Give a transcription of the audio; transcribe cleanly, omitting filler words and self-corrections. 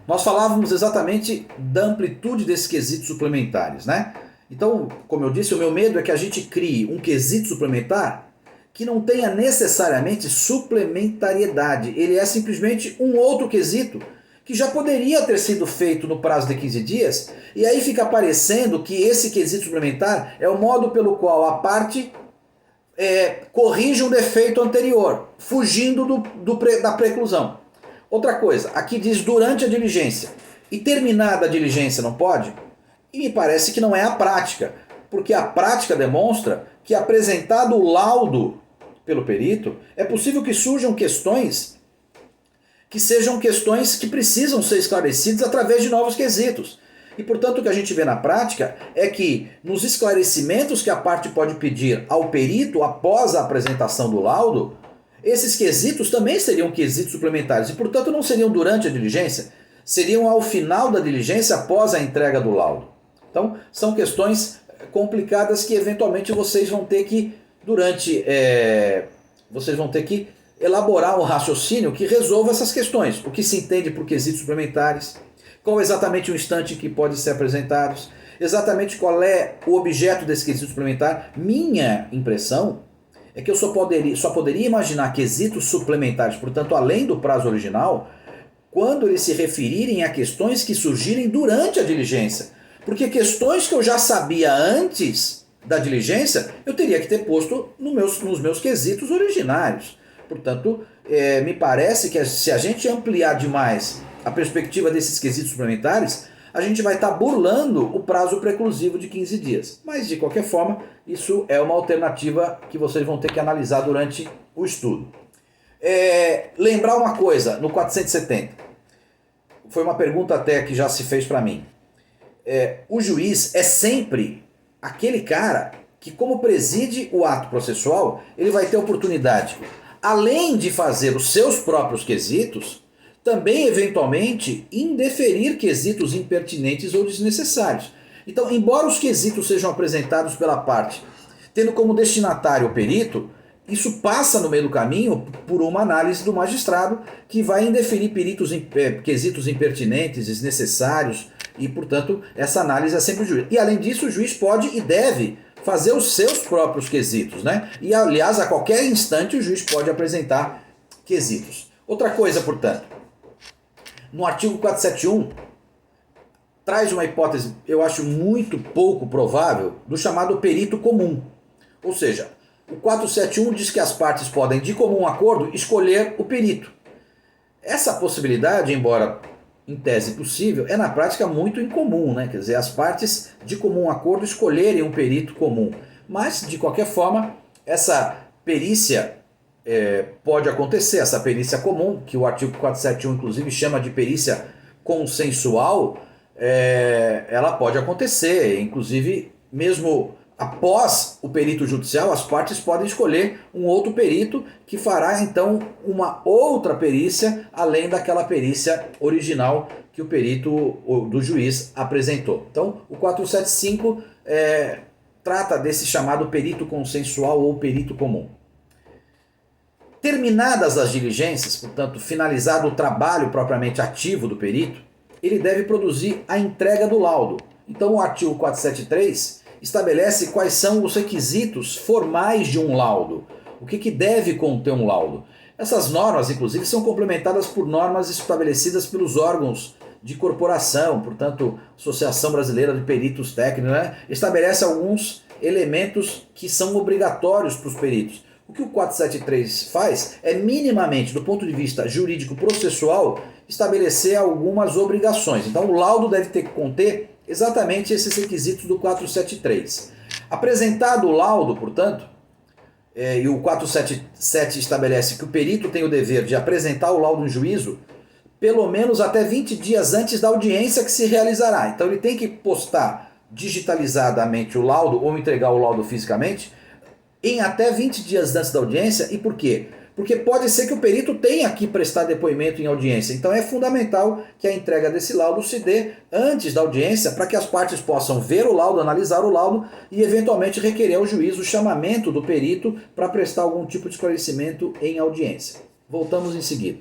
nós falávamos exatamente da amplitude desses quesitos suplementares, né? Então, como eu disse, o meu medo é que a gente crie um quesito suplementar que não tenha necessariamente suplementariedade. Ele é simplesmente um outro quesito que já poderia ter sido feito no prazo de 15 dias, e aí fica parecendo que esse quesito suplementar é o modo pelo qual a parte corrige um defeito anterior, fugindo da preclusão. Outra coisa, aqui diz durante a diligência. E terminada a diligência não pode? E me parece que não é a prática, porque a prática demonstra que, apresentado o laudo pelo perito, é possível que surjam questões que sejam questões que precisam ser esclarecidas através de novos quesitos. E, portanto, o que a gente vê na prática é que, nos esclarecimentos que a parte pode pedir ao perito após a apresentação do laudo, esses quesitos também seriam quesitos suplementares e, portanto, não seriam durante a diligência, seriam ao final da diligência após a entrega do laudo. Então, são questões complicadas que, eventualmente, vocês vão ter que, elaborar um raciocínio que resolva essas questões. O que se entende por quesitos suplementares, qual exatamente o instante em que podem ser apresentados, exatamente qual é o objeto desse quesito suplementar. Minha impressão é que eu só poderia imaginar quesitos suplementares, portanto, além do prazo original, quando eles se referirem a questões que surgirem durante a diligência. Porque questões que eu já sabia antes da diligência, eu teria que ter posto nos meus quesitos originários. Portanto, me parece que se a gente ampliar demais a perspectiva desses quesitos suplementares, a gente vai estar burlando o prazo preclusivo de 15 dias. Mas, de qualquer forma, isso é uma alternativa que vocês vão ter que analisar durante o estudo. Lembrar uma coisa, no 470, foi uma pergunta até que já se fez para mim. O juiz é sempre aquele cara que, como preside o ato processual, ele vai ter oportunidade, além de fazer os seus próprios quesitos, também, eventualmente, indeferir quesitos impertinentes ou desnecessários. Então, embora os quesitos sejam apresentados pela parte, tendo como destinatário o perito, isso passa no meio do caminho por uma análise do magistrado, que vai indeferir quesitos impertinentes, desnecessários, e, portanto, essa análise é sempre o juiz. E, além disso, o juiz pode e deve fazer os seus próprios quesitos, né? E, aliás, a qualquer instante o juiz pode apresentar quesitos. Outra coisa, portanto, no artigo 471, traz uma hipótese, eu acho muito pouco provável, do chamado perito comum. Ou seja, o 471 diz que as partes podem, de comum acordo, escolher o perito. Essa possibilidade, embora em tese possível, é na prática muito incomum, né? Quer dizer, as partes de comum acordo escolherem um perito comum. Mas, de qualquer forma, essa perícia pode acontecer, essa perícia comum, que o artigo 471 inclusive chama de perícia consensual, ela pode acontecer, inclusive mesmo após o perito judicial, as partes podem escolher um outro perito que fará então uma outra perícia além daquela perícia original que o perito do juiz apresentou. Então o 475 trata desse chamado perito consensual ou perito comum. Terminadas as diligências, portanto, finalizado o trabalho propriamente ativo do perito, ele deve produzir a entrega do laudo. Então, o artigo 473 estabelece quais são os requisitos formais de um laudo. O que deve conter um laudo. Essas normas, inclusive, são complementadas por normas estabelecidas pelos órgãos de corporação, portanto, Associação Brasileira de Peritos Técnicos, né? Estabelece alguns elementos que são obrigatórios para os peritos. O que o 473 faz é minimamente, do ponto de vista jurídico-processual, estabelecer algumas obrigações. Então o laudo deve ter que conter exatamente esses requisitos do 473. Apresentado o laudo, portanto, e o 477 estabelece que o perito tem o dever de apresentar o laudo em juízo pelo menos até 20 dias antes da audiência que se realizará. Então ele tem que postar digitalizadamente o laudo ou entregar o laudo fisicamente em até 20 dias antes da audiência. E por quê? Porque pode ser que o perito tenha que prestar depoimento em audiência. Então é fundamental que a entrega desse laudo se dê antes da audiência para que as partes possam ver o laudo, analisar o laudo e eventualmente requerer ao juiz o chamamento do perito para prestar algum tipo de esclarecimento em audiência. Voltamos em seguida.